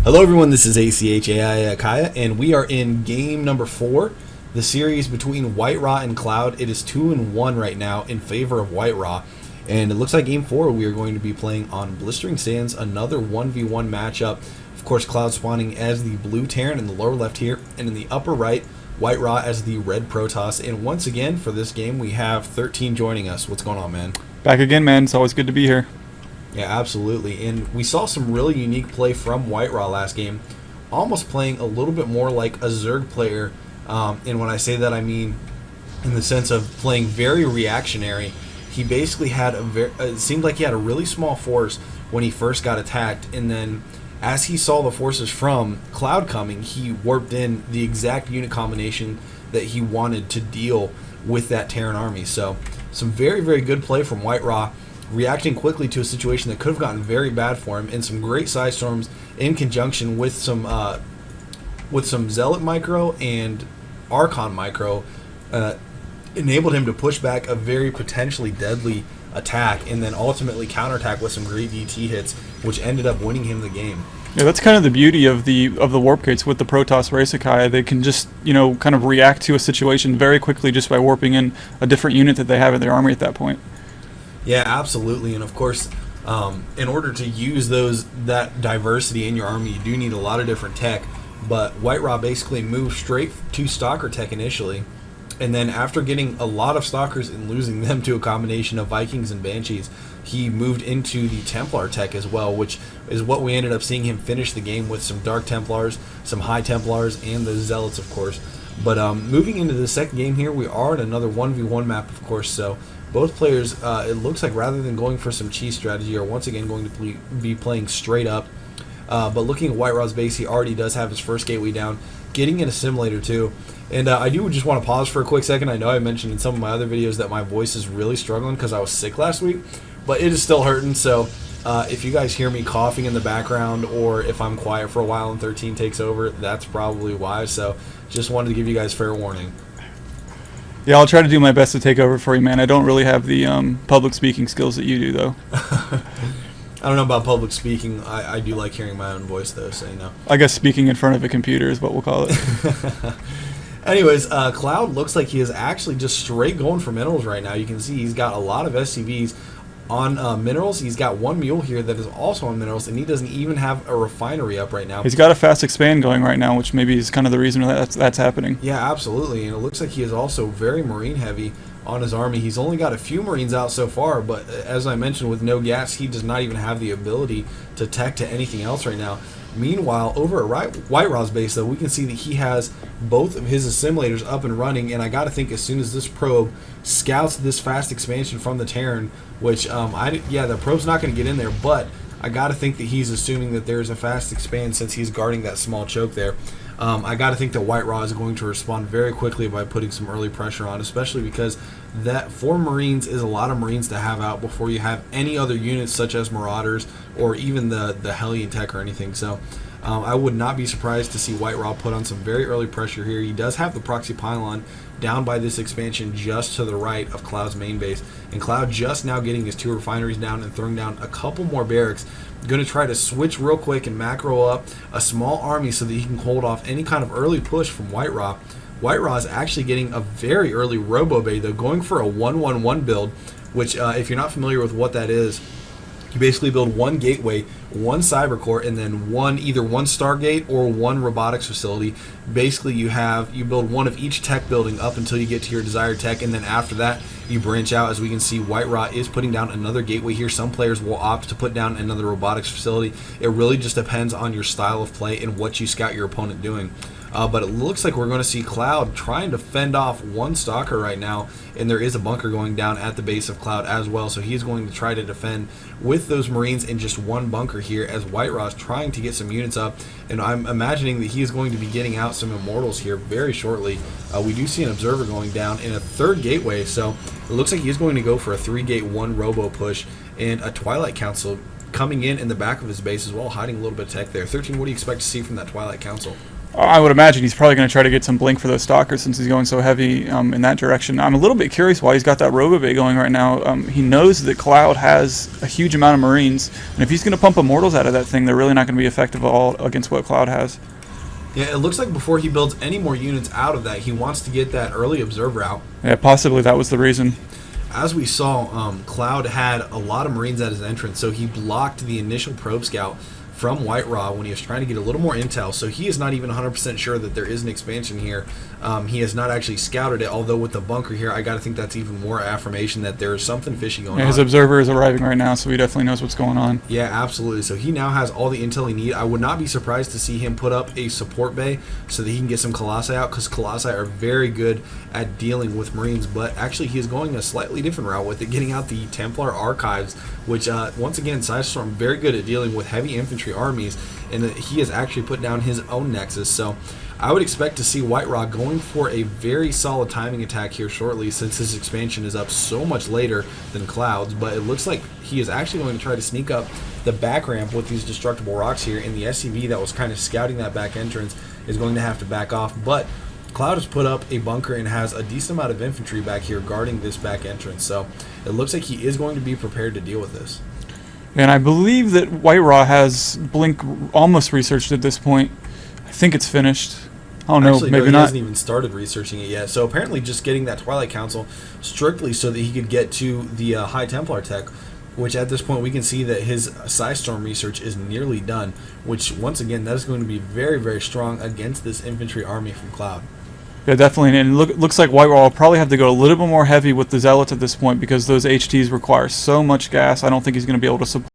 Hello everyone, this is ACHAI Kaya, and we are in game number 4, the series between WhiteRa and Cloud. It is 2-1 right now in favor of WhiteRa, and it looks like game 4 we are going to be playing on Blistering Sands, another 1v1 matchup. Of course, Cloud spawning as the blue Terran in the lower left here, and in the upper right, WhiteRa as the red Protoss. And once again, for this game, we have 13 joining us. What's going on, man? Back again, man. It's always good to be here. Yeah, absolutely. And we saw some really unique play from WhiteRa last game, almost playing a little bit more like a Zerg player. And when I say that, I mean in the sense of playing very reactionary. He basically had it seemed like he had a really small force when he first got attacked, and then as he saw the forces from Cloud coming, he warped in the exact unit combination that he wanted to deal with that Terran army. So some very, very good play from WhiteRa, reacting quickly to a situation that could have gotten very bad for him, and some great side storms in conjunction with some Zealot micro and Archon micro enabled him to push back a very potentially deadly attack, and then ultimately counterattack with some great DT hits, which ended up winning him the game. Yeah, that's kind of the beauty of the warp gates with the Protoss Racekai. They can just, kind of react to a situation very quickly just by warping in a different unit that they have in their army at that point. Yeah, absolutely. And of course, in order to use that diversity in your army, you do need a lot of different tech. But WhiteRa basically moved straight to Stalker tech initially, and then after getting a lot of Stalkers and losing them to a combination of Vikings and Banshees, he moved into the Templar tech as well, which is what we ended up seeing him finish the game with, some Dark Templars, some High Templars, and the Zealots, of course. But moving into the second game here, we are at another 1v1 map, of course, so both players, it looks like rather than going for some cheese strategy, are once again going to be playing straight up. But looking at WhiteRa's base, he already does have his first gateway down, getting an assimilator too. And I do just want to pause for a quick second. I know I mentioned in some of my other videos that my voice is really struggling because I was sick last week, but it is still hurting. So if you guys hear me coughing in the background, or if I'm quiet for a while and 13 takes over, that's probably why. So just wanted to give you guys fair warning. Yeah, I'll try to do my best to take over for you, man. I don't really have the public speaking skills that you do, though. I don't know about public speaking. I do like hearing my own voice, though, so you know. I guess speaking in front of a computer is what we'll call it. Anyways, Cloud looks like he is actually just straight going for minerals right now. You can see he's got a lot of SCVs on minerals. He's got one mule here that is also on minerals, and he doesn't even have a refinery up right now. He's got a fast expand going right now, which maybe is kind of the reason that's happening. Yeah, absolutely. And it looks like he is also very marine heavy on his army. He's only got a few marines out so far, but as I mentioned, with no gas, he does not even have the ability to tech to anything else right now. Meanwhile, over at WhiteRa's base, though, we can see that he has both of his assimilators up and running, and I got to think as soon as this probe scouts this fast expansion from the Terran, which, the probe's not going to get in there, but I got to think that he's assuming that there's a fast expand since he's guarding that small choke there. I got to think that WhiteRa is going to respond very quickly by putting some early pressure on, especially because that 4 Marines is a lot of Marines to have out before you have any other units such as Marauders or even the Hellion tech or anything. So I would not be surprised to see WhiteRa put on some very early pressure here. He does have the proxy pylon down by this expansion just to the right of Cloud's main base, and Cloud just now getting his 2 refineries down and throwing down a couple more barracks. Going to try to switch real quick and macro up a small army so that he can hold off any kind of early push from WhiteRa. WhiteRa is actually getting a very early Robo Bay, though, going for a 1-1-1 build, which if you're not familiar with what that is, you basically build 1 gateway, 1 cyber core, and then either one Stargate or 1 robotics facility. Basically, you build 1 of each tech building up until you get to your desired tech, and then after that, you branch out. As we can see, WhiteRa is putting down another gateway here. Some players will opt to put down another robotics facility. It really just depends on your style of play and what you scout your opponent doing. But it looks like we're going to see Cloud trying to fend off 1 Stalker right now, and there is a bunker going down at the base of Cloud as well, so he's going to try to defend with those Marines in just 1 bunker here as WhiteRa is trying to get some units up, and I'm imagining that he is going to be getting out some Immortals here very shortly. We do see an Observer going down in a 3rd gateway, so it looks like he's going to go for a 3-gate 1 Robo push, and a Twilight Council coming in the back of his base as well, hiding a little bit of tech there. 13, what do you expect to see from that Twilight Council? I would imagine he's probably going to try to get some blink for those stalkers since he's going so heavy in that direction. I'm a little bit curious why he's got that Robobay going right now. He knows that Cloud has a huge amount of Marines, and if he's going to pump Immortals out of that thing, they're really not going to be effective at all against what Cloud has. Yeah, it looks like before he builds any more units out of that, he wants to get that early observer out. Yeah, possibly that was the reason. As we saw, Cloud had a lot of Marines at his entrance, so he blocked the initial probe scout from WhiteRa when he was trying to get a little more intel. So he is not even 100% sure that there is an expansion here. He has not actually scouted it, although with the bunker here, I got to think that's even more affirmation that there is something fishy going on. His observer is arriving right now, so he definitely knows what's going on. Yeah, absolutely. So he now has all the intel he needs. I would not be surprised to see him put up a support bay so that he can get some Colossi out, because Colossi are very good at dealing with Marines, but actually he is going a slightly different route with it, getting out the Templar archives, which once again, Sidestorm very good at dealing with heavy infantry armies, and he has actually put down his own Nexus. So I would expect to see WhiteRa going for a very solid timing attack here shortly, since his expansion is up so much later than Cloud's, but it looks like he is actually going to try to sneak up the back ramp with these destructible rocks here, and the SCV that was kind of scouting that back entrance is going to have to back off. But Cloud has put up a bunker and has a decent amount of infantry back here guarding this back entrance, so it looks like he is going to be prepared to deal with this. And I believe that WhiteRa has Blink almost researched at this point. I think it's finished. Oh no, Actually, maybe no, he not. hasn't even started researching it yet. So apparently just getting that Twilight Council strictly so that he could get to the High Templar tech, which at this point we can see that his Psystorm research is nearly done, which once again, that is going to be very, very strong against this infantry army from Cloud. Yeah, definitely. And it looks like WhiteRa will probably have to go a little bit more heavy with the Zealots at this point, because those HTs require so much gas. I don't think he's going to be able to support